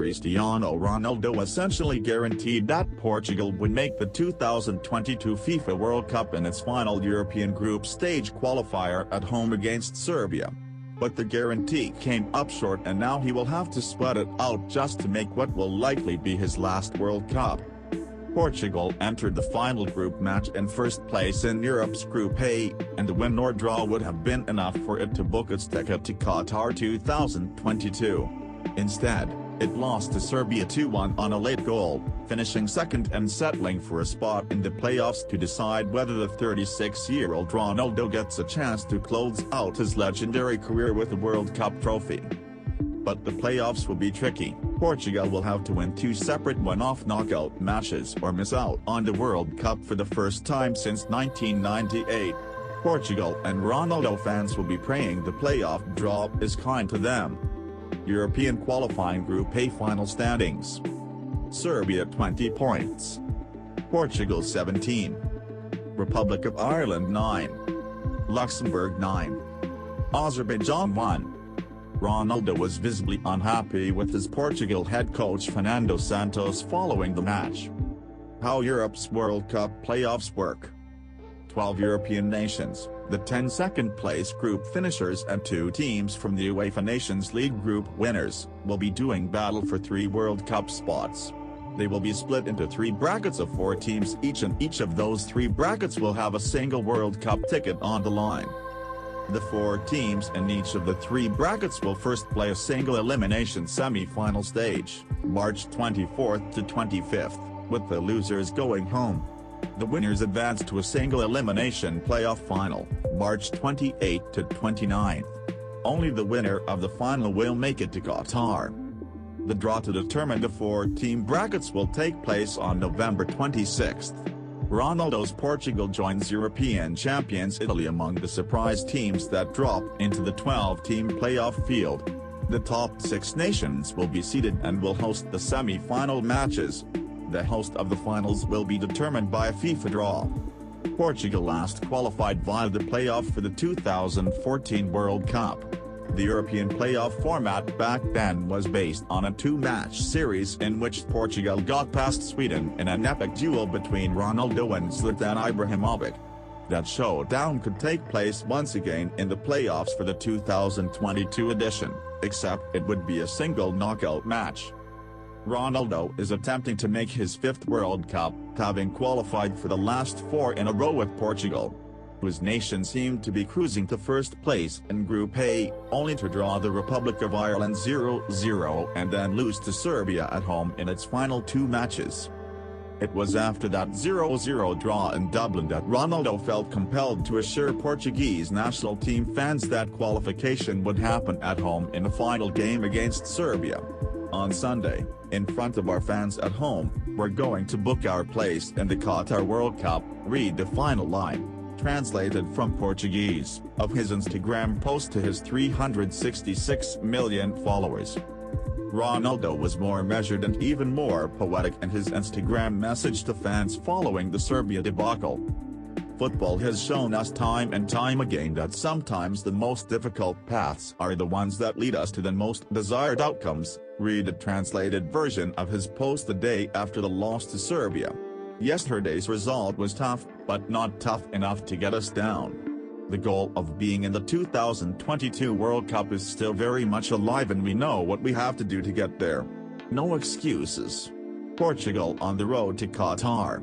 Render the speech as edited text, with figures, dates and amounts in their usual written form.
Cristiano Ronaldo essentially guaranteed that Portugal would make the 2022 FIFA World Cup in its final European group stage qualifier at home against Serbia. But the guarantee came up short, and now he will have to sweat it out just to make what will likely be his last World Cup. Portugal entered the final group match in first place in Europe's Group A, and a win or draw would have been enough for it to book its ticket to Qatar 2022. Instead, it lost to Serbia 2-1 on a late goal, finishing second and settling for a spot in the playoffs to decide whether the 36-year-old Ronaldo gets a chance to close out his legendary career with a World Cup trophy. But the playoffs will be tricky. Portugal will have to win 2 separate one-off knockout matches or miss out on the World Cup for the first time since 1998. Portugal and Ronaldo fans will be praying the playoff draw is kind to them. European qualifying Group A final standings. Serbia 20 points. Portugal 17. Republic of Ireland 9. Luxembourg 9. Azerbaijan 1. Ronaldo was visibly unhappy with his Portugal head coach Fernando Santos following the match. How Europe's World Cup playoffs work. 12 European nations, the 10 second-place group finishers and 2 teams from the UEFA Nations League group winners, will be doing battle for 3 World Cup spots. They will be split into 3 brackets of 4 teams each, and each of those 3 brackets will have a single World Cup ticket on the line. The 4 teams in each of the 3 brackets will first play a single elimination semi-final stage, March 24th to 25th, with the losers going home. The winners advance to a single elimination playoff final, March 28th to 29th. Only the winner of the final will make it to Qatar. The draw to determine the 4-team brackets will take place on November 26th. Ronaldo's Portugal joins European champions Italy among the surprise teams that drop into the 12-team playoff field. The top 6 nations will be seeded and will host the semi-final matches. The host of the finals will be determined by a FIFA draw. Portugal last qualified via the playoff for the 2014 World Cup. The European playoff format back then was based on a 2-match series in which Portugal got past Sweden in an epic duel between Ronaldo and Zlatan Ibrahimovic. That showdown could take place once again in the playoffs for the 2022 edition, except it would be a single knockout match. Ronaldo is attempting to make his 5th World Cup, having qualified for the last 4 in a row with Portugal, whose nation seemed to be cruising to first place in Group A, only to draw the Republic of Ireland 0-0 and then lose to Serbia at home in its final 2 matches. It was after that 0-0 draw in Dublin that Ronaldo felt compelled to assure Portuguese national team fans that qualification would happen at home in the final game against Serbia. On Sunday, in front of our fans at home, we're going to book our place in the Qatar World Cup, read the final line, translated from Portuguese, of his Instagram post to his 366 million followers. Ronaldo was more measured and even more poetic in his Instagram message to fans following the Serbia debacle. Football has shown us time and time again that sometimes the most difficult paths are the ones that lead us to the most desired outcomes, read a translated version of his post the day after the loss to Serbia. Yesterday's result was tough, but not tough enough to get us down. The goal of being in the 2022 World Cup is still very much alive, and we know what we have to do to get there. No excuses. Portugal on the road to Qatar.